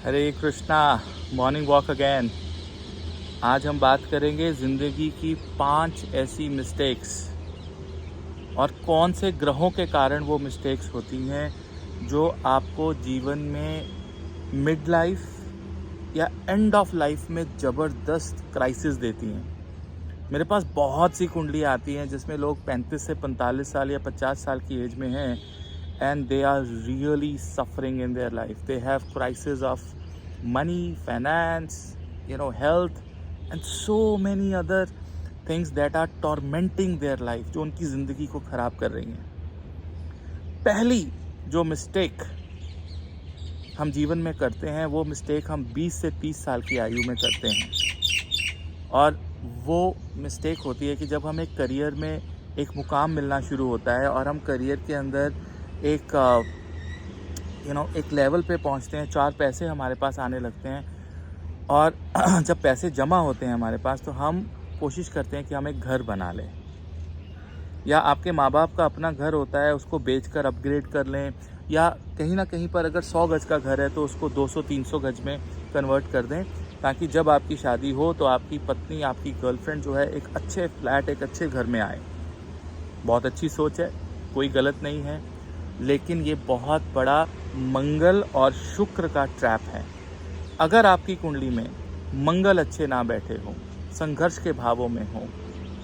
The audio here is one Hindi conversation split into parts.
हरे कृष्णा। Morning walk again. आज हम बात करेंगे ज़िंदगी की 5 ऐसी मिस्टेक्स और कौन से ग्रहों के कारण वो मिस्टेक्स होती हैं जो आपको जीवन में मिड लाइफ या एंड ऑफ लाइफ में ज़बरदस्त क्राइसिस देती हैं। मेरे पास बहुत सी कुंडलियाँ आती हैं जिसमें लोग 35 से 45 साल या 50 साल की एज में हैं and they are really suffering in their life. They have crisis of money, finance, health and so many other things that are tormenting their life, जो उनकी ज़िंदगी को ख़राब कर रही हैं। पहली जो मिस्टेक हम जीवन में करते हैं वो मिस्टेक हम 20 से 30 साल की आयु में करते हैं, और वो मिस्टेक होती है कि जब हम एक करियर में एक मुकाम मिलना शुरू होता है और हम करियर के अंदर एक एक लेवल पे पहुंचते हैं, 4 पैसे हमारे पास आने लगते हैं, और जब पैसे जमा होते हैं हमारे पास तो हम कोशिश करते हैं कि हम एक घर बना लें, या आपके माँ बाप का अपना घर होता है उसको बेचकर अपग्रेड कर लें, या कहीं ना कहीं पर अगर 100 गज का घर है तो उसको 200-300 गज में कन्वर्ट कर दें, ताकि जब आपकी शादी हो तो आपकी पत्नी, आपकी गर्लफ्रेंड जो है एक अच्छे फ्लैट, एक अच्छे घर में आए। बहुत अच्छी सोच है, कोई गलत नहीं है, लेकिन ये बहुत बड़ा मंगल और शुक्र का ट्रैप है। अगर आपकी कुंडली में मंगल अच्छे ना बैठे हों, संघर्ष के भावों में हों,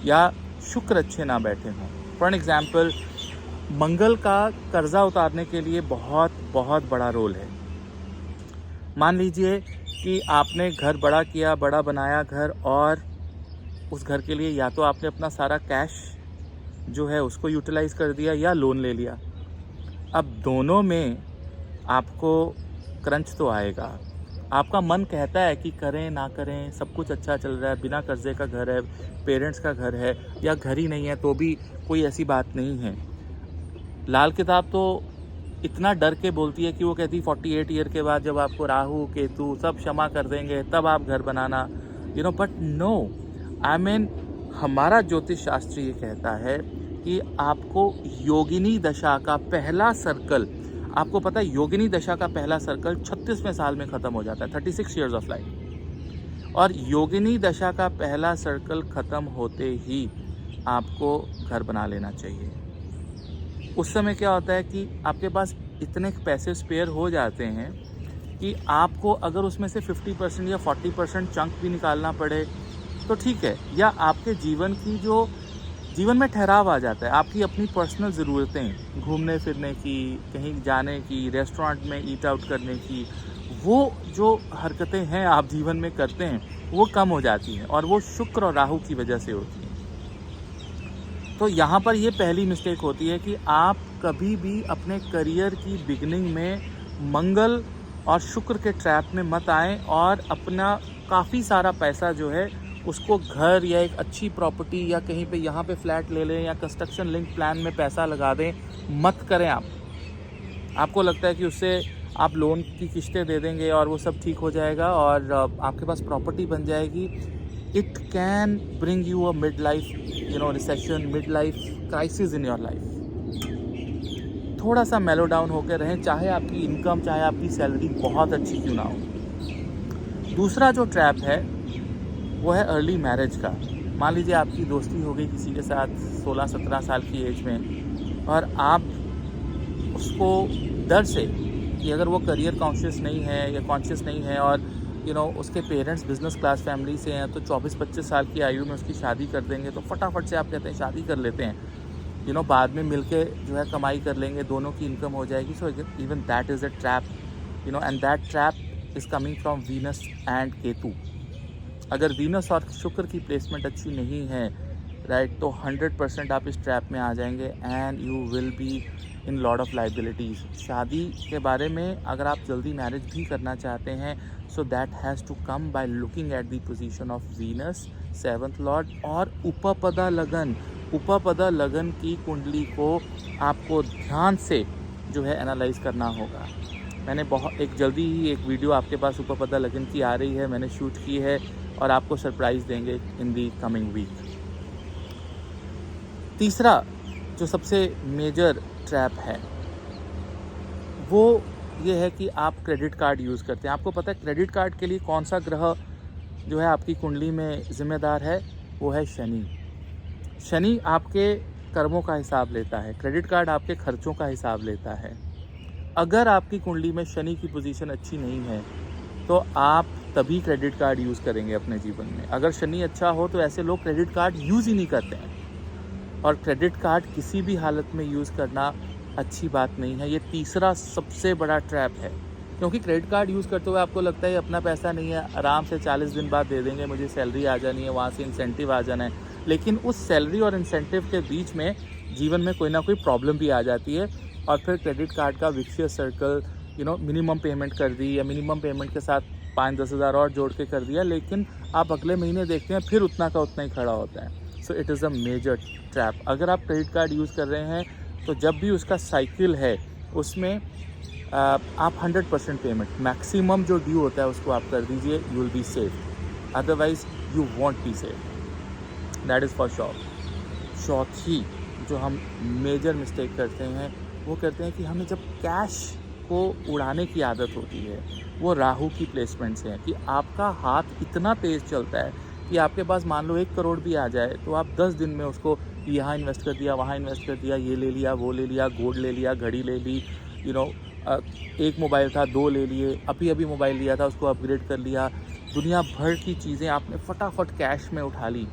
या शुक्र अच्छे ना बैठे हों, फॉर एग्जाम्पल मंगल का कर्जा उतारने के लिए बहुत बहुत बड़ा रोल है। मान लीजिए कि आपने घर बड़ा किया, बड़ा बनाया घर, और उस घर के लिए या तो आपने अपना सारा कैश जो है उसको यूटिलाइज़ कर दिया या लोन ले लिया। अब दोनों में आपको क्रंच तो आएगा। आपका मन कहता है कि करें ना करें, सब कुछ अच्छा चल रहा है, बिना कर्जे का घर है, पेरेंट्स का घर है, या घर ही नहीं है तो भी कोई ऐसी बात नहीं है। लाल किताब तो इतना डर के बोलती है कि वो कहती 48 ईयर के बाद जब आपको राहु केतु सब क्षमा कर देंगे तब आप घर बनाना, बट नो, हमारा ज्योतिष शास्त्र ये कहता है कि आपको योगिनी दशा का पहला सर्कल, आपको पता है योगिनी दशा का पहला सर्कल 36वें साल में ख़त्म हो जाता है, 36 ईयर्स ऑफ लाइफ, और योगिनी दशा का पहला सर्कल ख़त्म होते ही आपको घर बना लेना चाहिए। उस समय क्या होता है कि आपके पास इतने पैसे स्पेयर हो जाते हैं कि आपको अगर उसमें से 50% या 40% चंक भी निकालना पड़े तो ठीक है, या आपके जीवन में ठहराव आ जाता है। आपकी अपनी पर्सनल ज़रूरतें, घूमने फिरने की, कहीं जाने की, रेस्टोरेंट में ईट आउट करने की, वो जो हरकतें हैं आप जीवन में करते हैं वो कम हो जाती हैं, और वो शुक्र और राहु की वजह से होती हैं। तो यहाँ पर ये पहली मिस्टेक होती है कि आप कभी भी अपने करियर की बिगिनिंग में मंगल और शुक्र के ट्रैप में मत आएँ और अपना काफ़ी सारा पैसा जो है उसको घर या एक अच्छी प्रॉपर्टी या कहीं पे यहाँ पे फ्लैट ले लें या कंस्ट्रक्शन लिंक प्लान में पैसा लगा दें, मत करें। आपको लगता है कि उससे आप लोन की किस्तें दे देंगे और वो सब ठीक हो जाएगा और आपके पास प्रॉपर्टी बन जाएगी। It can bring you a mid life recession, mid life crisis in your life. थोड़ा सा मेलो डाउन होकर रहें, चाहे आपकी इनकम, चाहे आपकी सैलरी बहुत अच्छी क्यों ना हो। दूसरा जो ट्रैप है वो है अर्ली मैरिज का। मान लीजिए आपकी दोस्ती हो गई किसी के साथ 16-17 साल की एज में, और आप उसको डर से कि अगर वो करियर कॉन्शियस नहीं है या कॉन्शियस नहीं है और उसके पेरेंट्स बिजनेस क्लास फैमिली से हैं, तो 24-25 साल की आयु में उसकी शादी कर देंगे, तो फटाफट से आप कहते हैं शादी कर लेते हैं, बाद में मिलके जो है कमाई कर लेंगे, दोनों की इनकम हो जाएगी। So even that is a trap, and that trap is coming from Venus and Ketu. अगर वीनस और शुक्र की प्लेसमेंट अच्छी नहीं है, राइट, तो 100% आप इस ट्रैप में आ जाएंगे and you will be in lot of liabilities. शादी के बारे में अगर आप जल्दी मैरिज भी करना चाहते हैं, so that has to come by looking at the position of Venus 7th lord और उपपदा लगन। उपपदा लगन की कुंडली को आपको ध्यान से जो है एनालाइज करना होगा। मैंने एक जल्दी ही एक वीडियो आपके पास उपपदा लगन की आ रही है, मैंने शूट की है और आपको सरप्राइज़ देंगे इन दी कमिंग वीक। तीसरा जो सबसे मेजर ट्रैप है वो ये है कि आप क्रेडिट कार्ड यूज़ करते हैं। आपको पता है क्रेडिट कार्ड के लिए कौन सा ग्रह जो है आपकी कुंडली में ज़िम्मेदार है? वो है शनि। शनि आपके कर्मों का हिसाब लेता है, क्रेडिट कार्ड आपके खर्चों का हिसाब लेता है। अगर आपकी कुंडली में शनि की पोजीशन अच्छी नहीं है तो आप तभी क्रेडिट कार्ड यूज़ करेंगे अपने जीवन में। अगर शनि अच्छा हो तो ऐसे लोग क्रेडिट कार्ड यूज़ ही नहीं करते हैं, और क्रेडिट कार्ड किसी भी हालत में यूज़ करना अच्छी बात नहीं है। ये तीसरा सबसे बड़ा ट्रैप है, क्योंकि क्रेडिट कार्ड यूज़ करते हुए आपको लगता है अपना पैसा नहीं है, आराम से 40 दिन बाद दे देंगे, मुझे सैलरी आ जानी है, वहाँ से इंसेंटिव आ जाना है। लेकिन उस सैलरी और इंसेंटिव के बीच में जीवन में कोई ना कोई प्रॉब्लम भी आ जाती है, और फिर क्रेडिट कार्ड का विशियस सर्कल, मिनिमम पेमेंट कर दी, या मिनिमम पेमेंट के साथ 5-10 हज़ार और जोड़ के कर दिया, लेकिन आप अगले महीने देखते हैं फिर उतना का उतना ही खड़ा होता है। So it is a major trap. अगर आप क्रेडिट कार्ड यूज़ कर रहे हैं तो जब भी उसका साइकिल है उसमें आप 100% पेमेंट, मैक्सिमम जो ड्यू होता है उसको आप कर दीजिए, you will be safe. Otherwise you want be safe, that is for sure. चौथी जो हम मेजर मिस्टेक करते हैं वो करते हैं कि हमें जब कैश को उड़ाने की आदत होती है, वो राहु की प्लेसमेंट से है कि आपका हाथ इतना तेज़ चलता है कि आपके पास मान लो 1 करोड़ भी आ जाए तो आप 10 दिन में उसको यहाँ इन्वेस्ट कर दिया, वहाँ इन्वेस्ट कर दिया, ये ले लिया, वो ले लिया, गोल्ड ले लिया, घड़ी ले ली, एक मोबाइल था 2 ले लिए, अभी मोबाइल लिया था उसको अपग्रेड कर लिया, दुनिया भर की चीज़ें आपने फटाफट कैश में उठा ली।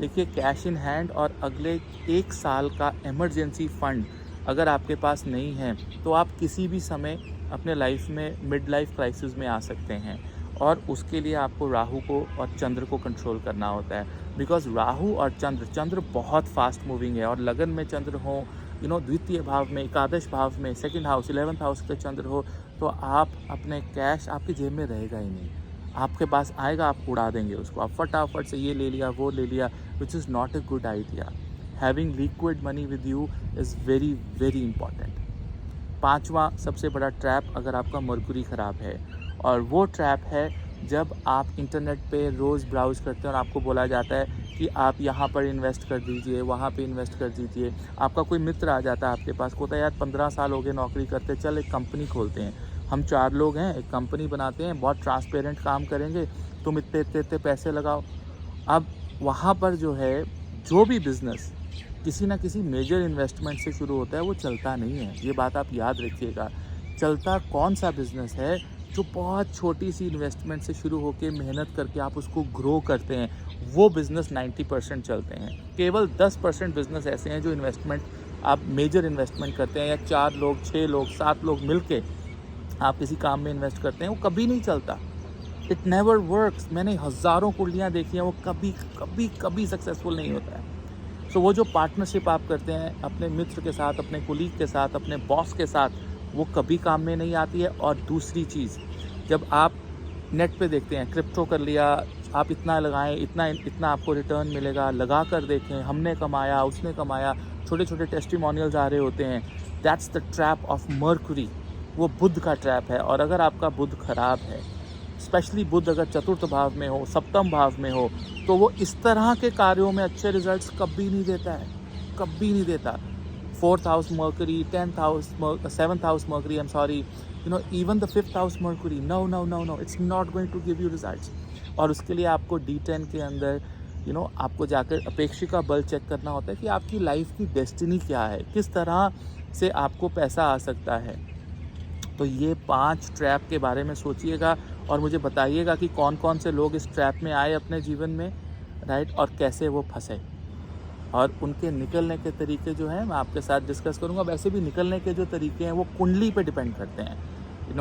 देखिए, कैश इन हैंड और अगले 1 साल का इमरजेंसी फंड अगर आपके पास नहीं है तो आप किसी भी समय अपने लाइफ में मिड लाइफ क्राइसिस में आ सकते हैं, और उसके लिए आपको राहु को और चंद्र को कंट्रोल करना होता है। बिकॉज राहु और चंद्र बहुत फास्ट मूविंग है, और लगन में चंद्र हो, द्वितीय भाव में, एकादश भाव में, सेकंड हाउस, 11th हाउस पे चंद्र हो, तो आप अपने कैश आपकी जेब में रहेगा ही नहीं, आपके पास आएगा, आप उड़ा देंगे उसको, आप फटाफट से ये ले लिया, वो ले लिया, which is not a good idea. Having liquid money with you is very very important. 5वां सबसे बड़ा ट्रैप अगर आपका मर्कुरी ख़राब है, और वो ट्रैप है जब आप इंटरनेट पे रोज़ ब्राउज़ करते हैं और आपको बोला जाता है कि आप यहाँ पर इन्वेस्ट कर दीजिए, वहाँ पे इन्वेस्ट कर दीजिए। आपका कोई मित्र आ जाता है आपके पास, कहता है यार 15 साल हो गए नौकरी करते, चल एक कंपनी खोलते हैं, हम 4 लोग हैं, एक कंपनी बनाते हैं, बहुत ट्रांसपेरेंट काम करेंगे, तुम इतने पैसे लगाओ। अब वहाँ पर जो है, जो भी बिज़नेस किसी ना किसी मेजर इन्वेस्टमेंट से शुरू होता है वो चलता नहीं है, ये बात आप याद रखिएगा। चलता कौन सा बिज़नेस है जो बहुत छोटी सी इन्वेस्टमेंट से शुरू होकर मेहनत करके आप उसको ग्रो करते हैं, वो बिज़नेस 90% चलते हैं। केवल 10% बिज़नेस ऐसे हैं जो इन्वेस्टमेंट आप मेजर इन्वेस्टमेंट करते हैं, या 4 लोग, 6 लोग, 7 लोग मिलके आप किसी काम में इन्वेस्ट करते हैं, वो कभी नहीं चलता। It never works. मैंने हज़ारों कुंडलियाँ देखी हैं, वो कभी सक्सेसफुल नहीं होता है। सो वो जो पार्टनरशिप आप करते हैं अपने मित्र के साथ, अपने कोलीग के साथ, अपने बॉस के साथ, वो कभी काम में नहीं आती है। और दूसरी चीज़, जब आप नेट पे देखते हैं क्रिप्टो कर लिया, आप इतना लगाएं, इतना आपको रिटर्न मिलेगा, लगा कर देखें, हमने कमाया, उसने कमाया, छोटे छोटे टेस्टिमोनियल्स आ रहे होते हैं। That's the trap of Mercury, वो बुध का ट्रैप है। और अगर आपका बुध खराब है, स्पेशली बुध अगर चतुर्थ भाव में हो, सप्तम भाव में हो, तो वो इस तरह के कार्यों में अच्छे रिजल्ट्स कभी नहीं देता है, कभी नहीं देता। 4th house mercury, 10th house, 7th house mercury, I am sorry, even the 5th house mercury, no, it's not going to give you results। और उसके लिए आपको D10 के अंदर आपको जाकर अपेक्षिका बल चेक करना होता है कि आपकी लाइफ की डेस्टिनी क्या है, किस तरह से आपको पैसा आ सकता है। तो ये 5 ट्रैप के बारे में सोचिएगा और मुझे बताइएगा कि कौन कौन से लोग इस ट्रैप में आए अपने जीवन में, राइट, और कैसे वो फंसे, और उनके निकलने के तरीके जो हैं मैं आपके साथ डिस्कस करूंगा। वैसे भी निकलने के जो तरीके हैं वो कुंडली पे डिपेंड करते हैं,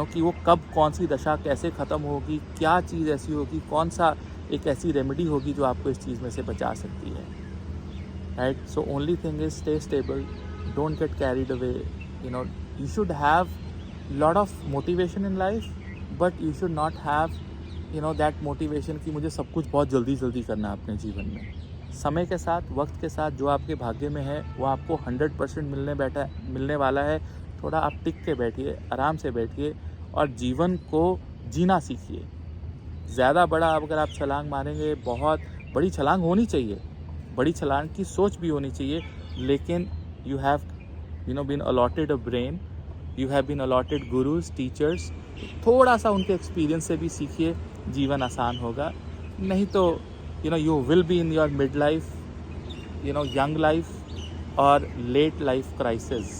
कि वो कब कौन सी दशा कैसे ख़त्म होगी, क्या चीज़ ऐसी होगी, कौन सा एक ऐसी रेमेडी होगी जो आपको इस चीज़ में से बचा सकती है, right. So only thing is stay stable, don't get carried away. You should have lot of motivation in life, but you should not have that motivation कि मुझे सब कुछ बहुत जल्दी करना है अपने जीवन में। समय के साथ, वक्त के साथ जो आपके भाग्य में है वो आपको 100% मिलने वाला है। थोड़ा आप टिक के बैठिए, आराम से बैठिए और जीवन को जीना सीखिए। ज़्यादा बड़ा अगर आप छलांग मारेंगे, बहुत बड़ी छलांग होनी चाहिए, बड़ी छलांग की सोच भी होनी चाहिए, लेकिन you have been allotted a brain you have been allotted gurus, teachers, थोड़ा सा उनके एक्सपीरियंस से भी सीखिए, जीवन आसान होगा। नहीं तो you will be in your mid life, young life और लेट लाइफ क्राइसिस,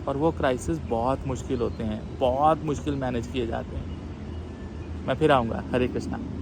और वो क्राइसिस बहुत मुश्किल होते हैं, बहुत मुश्किल मैनेज किए जाते हैं। मैं फिर आऊँगा। हरे कृष्णा।